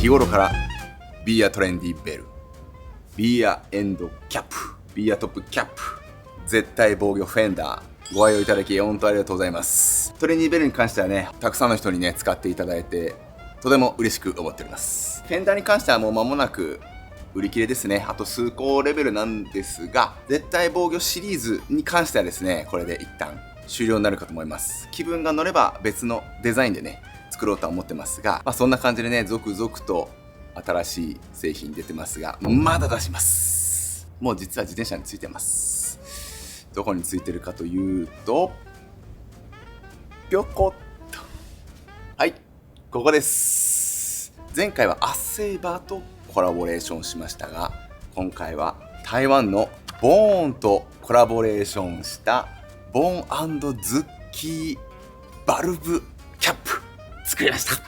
日頃からビーアトレンディベル、ビーアエンドキャップ、ビーアトップキャップ、絶対防御フェンダー、ご愛用いただき本当ありがとうございます。トレンディベルに関してはね、たくさんの人にね使っていただいてとても嬉しく思っております。フェンダーに関してはもう間もなく売り切れですね。あと数個レベルなんですが、絶対防御シリーズに関してはですね、これで一旦終了になるかと思います。気分が乗れば別のデザインでね作ろうとは思ってますが、そんな感じでね続々と新しい製品出てますが、まだ出します。もう実は自転車についてます。どこについてるかというと、ぴょこっと、はい、ここです。前回はアッセイバーとコラボレーションしましたが、今回は台湾のボーンとコラボレーションしたボーン&ズッキーバルブキャップ作りました。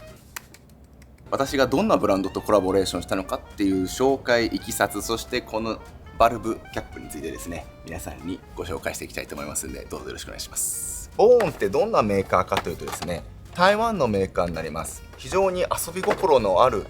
私がどんなブランドとコラボレーションしたのかっていう紹介、いきさつ、そしてこのバルブキャップについてですね、皆さんにご紹介していきたいと思いますので、どうぞよろしくお願いします。ボーンってどんなメーカーかというとですね、台湾のメーカーになります。非常に遊び心のある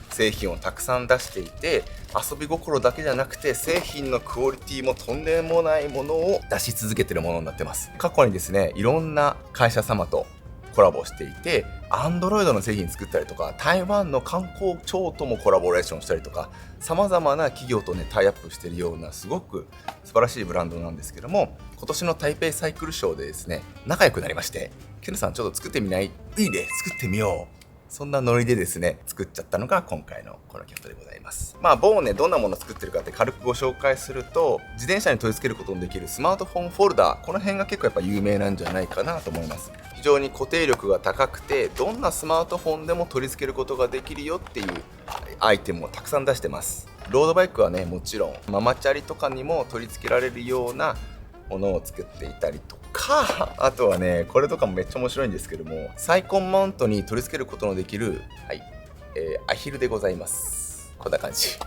製品をたくさん出していて、遊び心だけじゃなくて製品のクオリティもとんでもないものを出し続けているものになってます。過去にですね、いろんな会社様とコラボしていて、Android の製品作ったりとか、台湾の観光庁ともコラボレーションしたりとか、さまざまな企業とねタイアップしているようなすごく素晴らしいブランドなんですけども、今年の台北サイクルショーでですね仲良くなりまして、ケンさんちょっと作ってみない？いいね、作ってみよう。そんなノリでですね作っちゃったのが今回のこのキャップでございます。ボーンね、どんなものを作ってるかって軽くご紹介すると、自転車に取り付けることのできるスマートフォンフォルダー、この辺が結構やっぱ有名なんじゃないかなと思います。非常に固定力が高くて、どんなスマートフォンでも取り付けることができるよっていうアイテムをたくさん出してます。ロードバイクはねもちろんママチャリとかにも取り付けられるようなものを作っていたりとか、あとはねこれとかもめっちゃ面白いんですけども、サイコンマウントに取り付けることのできる、アヒルでございます。こんな感じ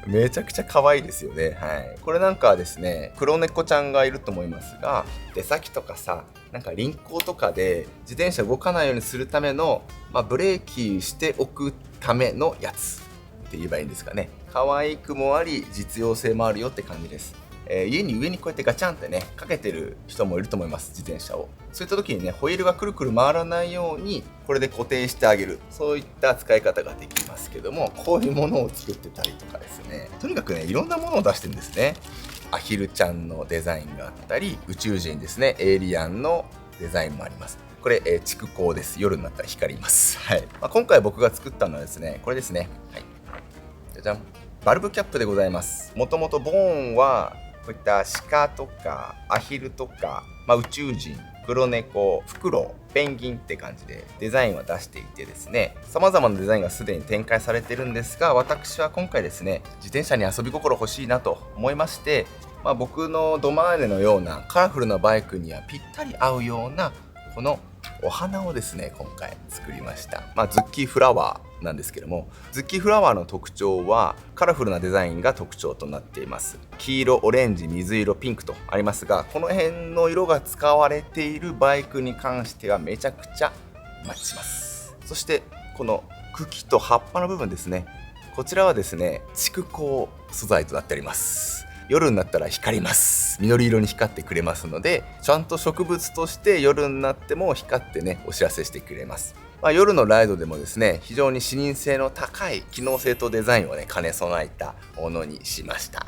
めちゃくちゃ可愛いですよね。これなんかはですね、黒猫ちゃんがいると思いますが、出先とかさ、なんか輪行とかで自転車動かないようにするための、ブレーキしておくためのやつって言えばいいんですかね。可愛くもあり実用性もあるよって感じです。家に上にこうやってガチャンってねかけてる人もいると思います、自転車を。そういった時にねホイールがくるくる回らないようにこれで固定してあげる、そういった使い方ができますけども、こういうものを作ってたりとかですね、とにかくねいろんなものを出してるんですね。アヒルちゃんのデザインがあったり、宇宙人ですね、エイリアンのデザインもあります。これ、蓄光です。夜になったら光ります。今回僕が作ったのはですねこれですね。じゃじゃん、バルブキャップでございます。もともとボーンはこういった鹿とかアヒルとか、宇宙人、黒猫、フクロウ、ペンギンって感じでデザインは出していてですね、様々なデザインがすでに展開されてるんですが、私は今回ですね自転車に遊び心欲しいなと思いまして、僕のドマーネのようなカラフルなバイクにはぴったり合うようなこのお花をですね今回作りました。ズッキーフラワーなんですけども、ズッキーフラワーの特徴はカラフルなデザインが特徴となっています。黄色、オレンジ、水色、ピンクとありますが、この辺の色が使われているバイクに関してはめちゃくちゃマッチします。そしてこの茎と葉っぱの部分ですね、こちらはですね蓄光素材となっております。夜になったら光ります。緑色に光ってくれますので、ちゃんと植物として夜になっても光ってねお知らせしてくれます。夜のライドでもですね非常に視認性の高い機能性とデザインをね兼ね備えたものにしました。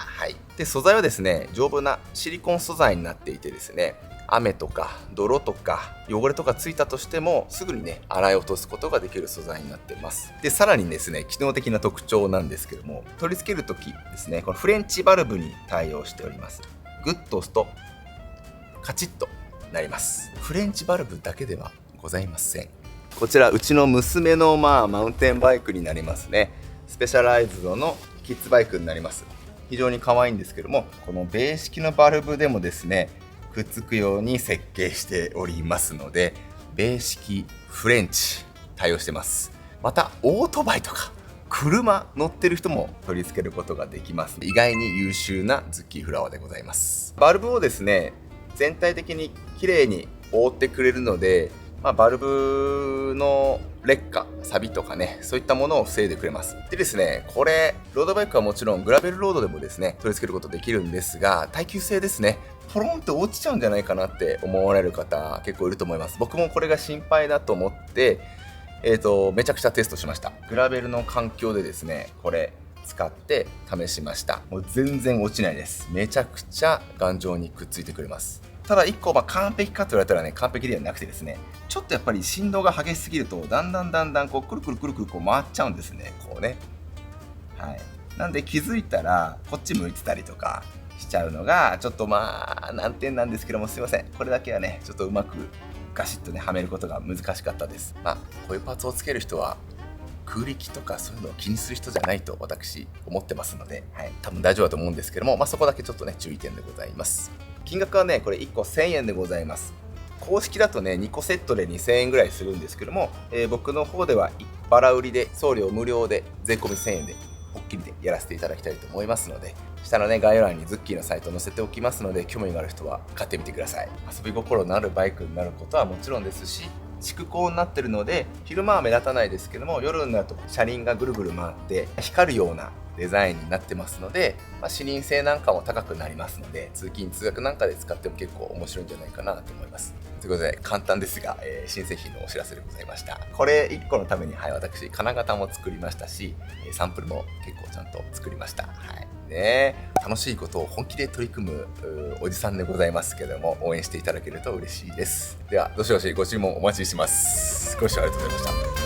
で素材はですね丈夫なシリコン素材になっていてですね、雨とか泥とか汚れとかついたとしてもすぐにね洗い落とすことができる素材になっています。でさらにですね機能的な特徴なんですけども、取り付ける時ですねこのフレンチバルブに対応しております。グッと押すとカチッとなります。フレンチバルブだけではございません。こちらうちの娘のマウンテンバイクになりますね。スペシャライズドのキッズバイクになります。非常に可愛いんですけども、この米式のバルブでもですねくっつくように設計しておりますので、米式フレンチ対応してます。またオートバイとか車乗ってる人も取り付けることができます。意外に優秀なズッキーフラワーでございます。バルブをですね全体的に綺麗に覆ってくれるので、バルブの劣化、錆とかね、そういったものを防いでくれます。でですね、これ、ロードバイクはもちろんグラベルロードでもですね、取り付けることできるんですが、耐久性ですね。ポロンって落ちちゃうんじゃないかなって思われる方結構いると思います。僕もこれが心配だと思って、めちゃくちゃテストしました。グラベルの環境でですね、これ使って試しました。もう全然落ちないです。めちゃくちゃ頑丈にくっついてくれます。ただ1個、完璧かと言われたらね、完璧ではなくてですね、ちょっとやっぱり振動が激しすぎると、だんだんこう、くるくるこう回っちゃうんですね。こうね。はい。なんで気づいたら、こっち向いてたりとかしちゃうのが、ちょっと難点なんですけども、すいません。これだけはね、ちょっとうまくガシッとね、はめることが難しかったです。こういうパーツをつける人は、空力とかそういうのを気にする人じゃないと私思ってますので、多分大丈夫だと思うんですけども、そこだけちょっとね、注意点でございます。金額はね、これ1個1000円でございます。公式だとね、2個セットで2000円ぐらいするんですけども、僕の方ではバラ売りで送料無料で税込み1000円でポッキリでやらせていただきたいと思いますので、下のね、概要欄にズッキーのサイト載せておきますので、興味がある人は買ってみてください。遊び心のあるバイクになることはもちろんですし、蓄光になってるので、昼間は目立たないですけども、夜になると車輪がぐるぐる回って光るようなデザインになってますので、視認性なんかも高くなりますので、通勤通学なんかで使っても結構面白いんじゃないかなと思います。ということで、簡単ですが、新製品のお知らせでございました。これ1個のために、私、金型も作りましたし、サンプルも結構ちゃんと作りました。楽しいことを本気で取り組むおじさんでございますけども、応援していただけると嬉しいです。では、どしどしご注文お待ちしてます。ご視聴ありがとうございました。